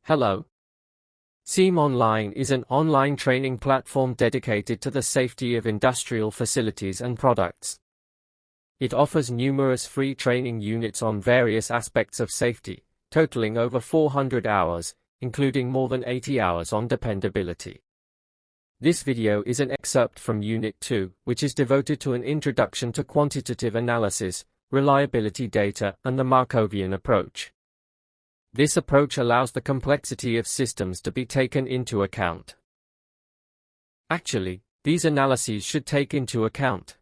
Hello. SEAM Online is an online training platform dedicated to the safety of industrial facilities and products. It offers numerous free training units on various aspects of safety, totaling over 400 hours, including more than 80 hours on dependability. This video is an excerpt from Unit 2, which is devoted to an introduction to quantitative analysis, reliability data, and the Markovian approach. This approach allows the complexity of systems to be taken into account. Actually, these analyses should take into account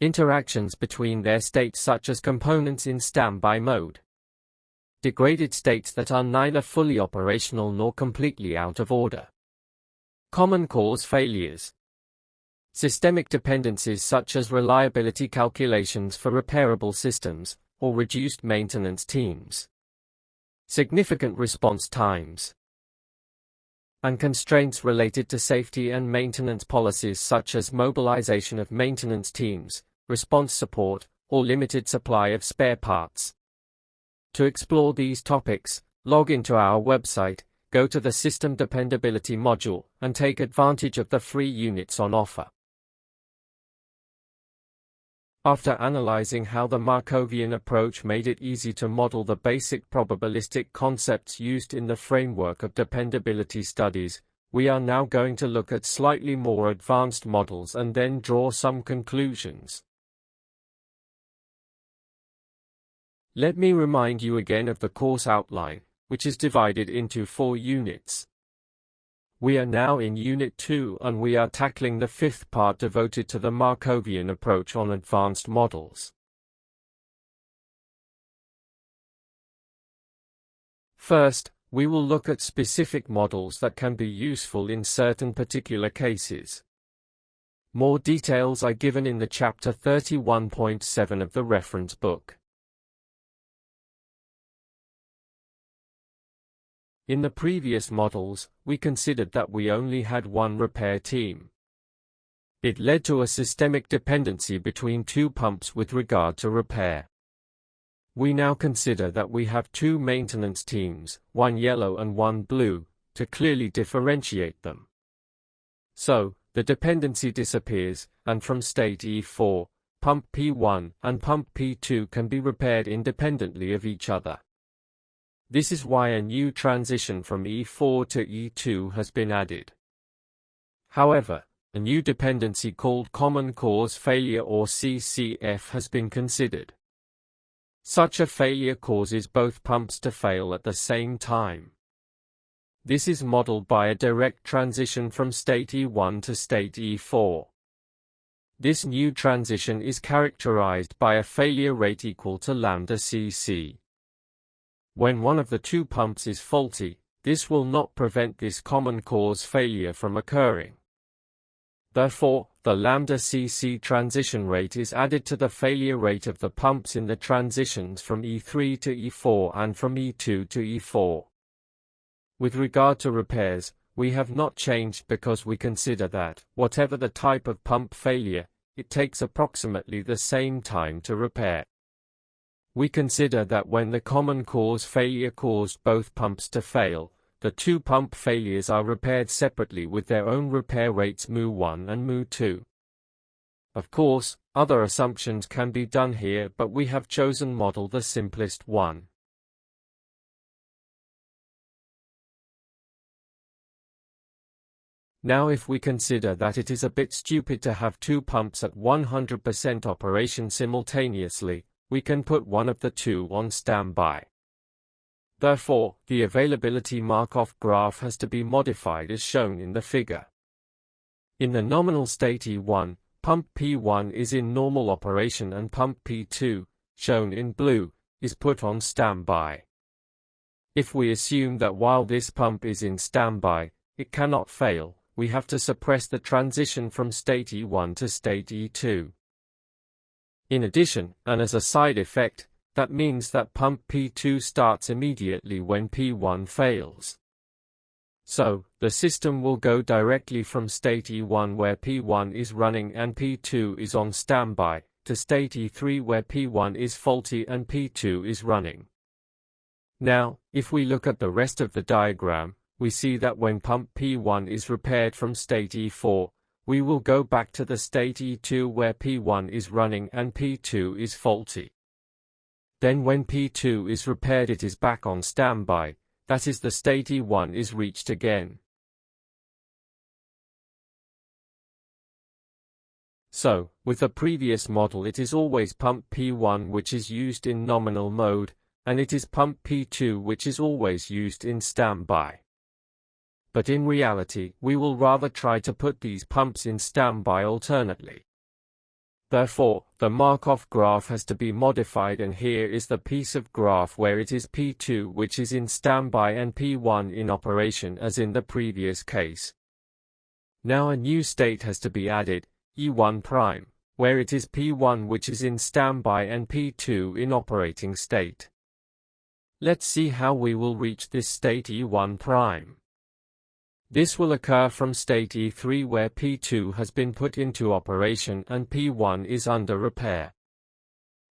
interactions between their states, such as components in standby mode, degraded states that are neither fully operational nor completely out of order, common cause failures, systemic dependencies such as reliability calculations for repairable systems, or reduced maintenance teams, significant response times, and constraints related to safety and maintenance policies such as mobilization of maintenance teams, response support, or limited supply of spare parts. To explore these topics, log into our website, go to the System Dependability module, and take advantage of the free units on offer. After analyzing how the Markovian approach made it easy to model the basic probabilistic concepts used in the framework of dependability studies, we are now going to look at slightly more advanced models and then draw some conclusions. Let me remind you again of the course outline, which is divided into 4 units. We are now in Unit 2 and we are tackling the 5th part devoted to the Markovian approach on advanced models. First, we will look at specific models that can be useful in certain particular cases. More details are given in the chapter 31.7 of the reference book. In the previous models, we considered that we only had one repair team. It led to a systemic dependency between 2 pumps with regard to repair. We now consider that we have 2 maintenance teams, one yellow and one blue, to clearly differentiate them. So, the dependency disappears, and from state E4, pump P1 and pump P2 can be repaired independently of each other. This is why a new transition from E4 to E2 has been added. However, a new dependency called common cause failure or CCF has been considered. Such a failure causes both pumps to fail at the same time. This is modeled by a direct transition from state E1 to state E4. This new transition is characterized by a failure rate equal to lambda cc. When one of the 2 pumps is faulty, this will not prevent this common cause failure from occurring. Therefore, the lambda cc transition rate is added to the failure rate of the pumps in the transitions from E3 to E4 and from E2 to E4. With regard to repairs, we have not changed because we consider that, whatever the type of pump failure, it takes approximately the same time to repair. We consider that when the common cause failure caused both pumps to fail, the 2 pump failures are repaired separately with their own repair rates μ1 and μ2. Of course, other assumptions can be done here, but we have chosen model the simplest one. Now if we consider that it is a bit stupid to have 2 pumps at 100% operation simultaneously, we can put one of the 2 on standby. Therefore, the availability Markov graph has to be modified as shown in the figure. In the nominal state E1, pump P1 is in normal operation and pump P2, shown in blue, is put on standby. If we assume that while this pump is in standby, it cannot fail, we have to suppress the transition from state E1 to state E2. In addition, and as a side effect, that means that pump P2 starts immediately when P1 fails. So, the system will go directly from state E1 where P1 is running and P2 is on standby, to state E3 where P1 is faulty and P2 is running. Now, if we look at the rest of the diagram, we see that when pump P1 is repaired from state E4, we will go back to the state E2 where P1 is running and P2 is faulty. Then when P2 is repaired, it is back on standby, that is, the state E1 is reached again. So, with the previous model, it is always pump P1 which is used in nominal mode, and it is pump P2 which is always used in standby. But in reality, we will rather try to put these pumps in standby alternately. Therefore, the Markov graph has to be modified, and here is the piece of graph where it is P2 which is in standby and P1 in operation as in the previous case. Now a new state has to be added, E1', where it is P1 which is in standby and P2 in operating state. Let's see how we will reach this state E1'. This will occur from state E3 where P2 has been put into operation and P1 is under repair.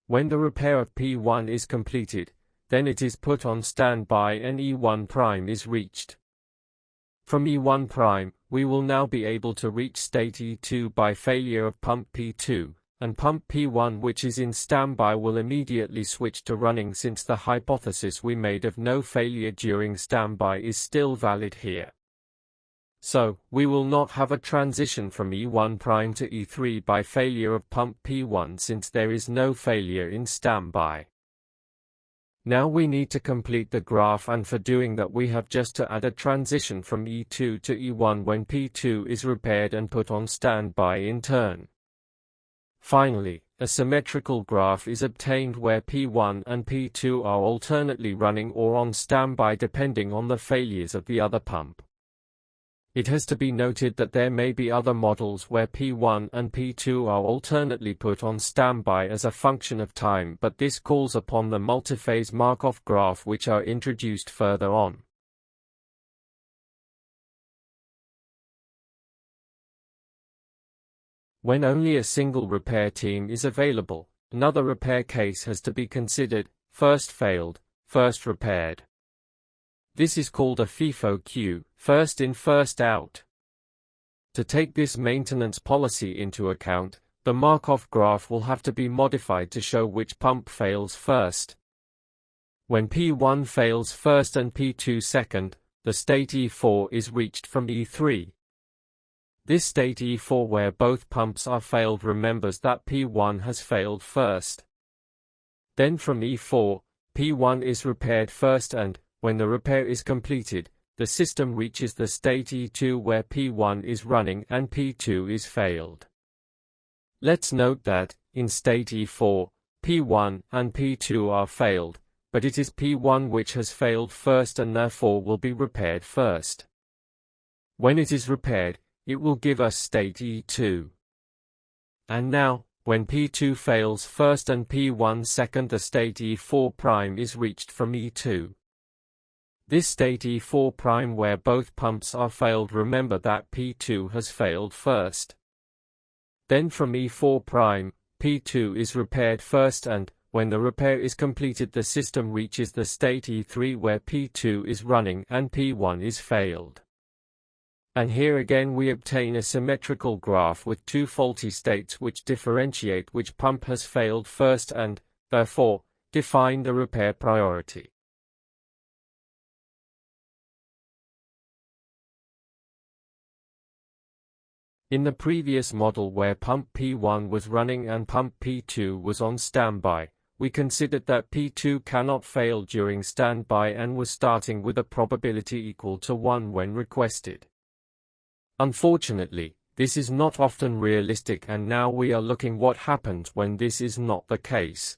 When the repair of P1 is completed, then it is put on standby and E1' is reached. From E1', we will now be able to reach state E2 by failure of pump P2, and pump P1 which is in standby will immediately switch to running, since the hypothesis we made of no failure during standby is still valid here. So, we will not have a transition from E1' to E3 by failure of pump P1 since there is no failure in standby. Now we need to complete the graph, and for doing that we have just to add a transition from E2 to E1 when P2 is repaired and put on standby in turn. Finally, a symmetrical graph is obtained where P1 and P2 are alternately running or on standby depending on the failures of the other pump. It has to be noted that there may be other models where P1 and P2 are alternately put on standby as a function of time, but this calls upon the multiphase Markov graph which are introduced further on. When only a single repair team is available, another repair case has to be considered: first failed, first repaired. This is called a FIFO queue, first in first out. To take this maintenance policy into account, the Markov graph will have to be modified to show which pump fails first. When P1 fails first and P2 second, the state E4 is reached from E3. This state E4 where both pumps are failed remembers that P1 has failed first. Then from E4, P1 is repaired first, and, when the repair is completed, the system reaches the state E2 where P1 is running and P2 is failed. Let's note that, in state E4, P1 and P2 are failed, but it is P1 which has failed first and therefore will be repaired first. When it is repaired, it will give us state E2. And now, when P2 fails first and P1 second, the state E4' is reached from E2. This state E4' where both pumps are failed, remember that P2 has failed first. Then from E4', P2 is repaired first, and, when the repair is completed, the system reaches the state E3 where P2 is running and P1 is failed. And here again we obtain a symmetrical graph with two faulty states which differentiate which pump has failed first and, therefore, define the repair priority. In the previous model where pump P1 was running and pump P2 was on standby, we considered that P2 cannot fail during standby and was starting with a probability equal to 1 when requested. Unfortunately, this is not often realistic, and now we are looking what happens when this is not the case.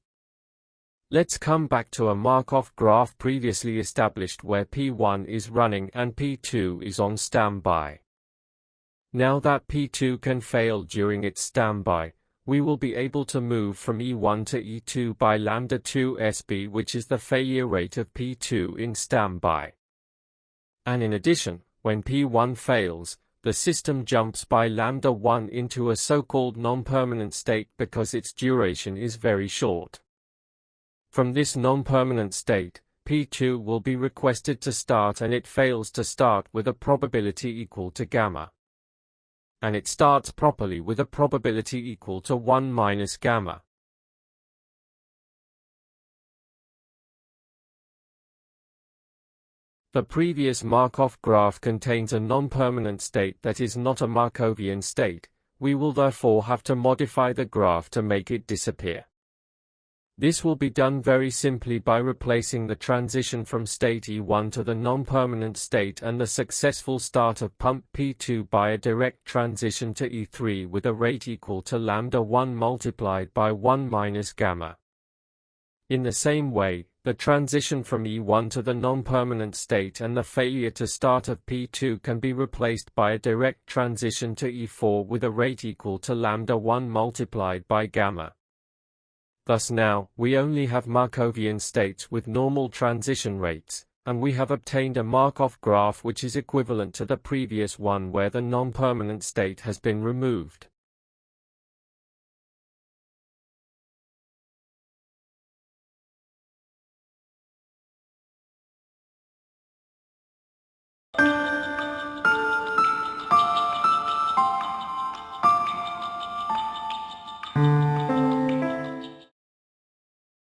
Let's come back to a Markov graph previously established where P1 is running and P2 is on standby. Now that P2 can fail during its standby, we will be able to move from E1 to E2 by λ2 SB, which is the failure rate of P2 in standby. And in addition, when P1 fails, the system jumps by λ1 into a so-called non-permanent state because its duration is very short. From this non-permanent state, P2 will be requested to start and it fails to start with a probability equal to gamma. And it starts properly with a probability equal to 1 minus gamma. The previous Markov graph contains a non-permanent state that is not a Markovian state. We will therefore have to modify the graph to make it disappear. This will be done very simply by replacing the transition from state E1 to the non-permanent state and the successful start of pump P2 by a direct transition to E3 with a rate equal to lambda 1 multiplied by 1 minus gamma. In the same way, the transition from E1 to the non-permanent state and the failure to start of P2 can be replaced by a direct transition to E4 with a rate equal to lambda 1 multiplied by gamma. Thus now, we only have Markovian states with normal transition rates, and we have obtained a Markov graph which is equivalent to the previous one where the non-permanent state has been removed.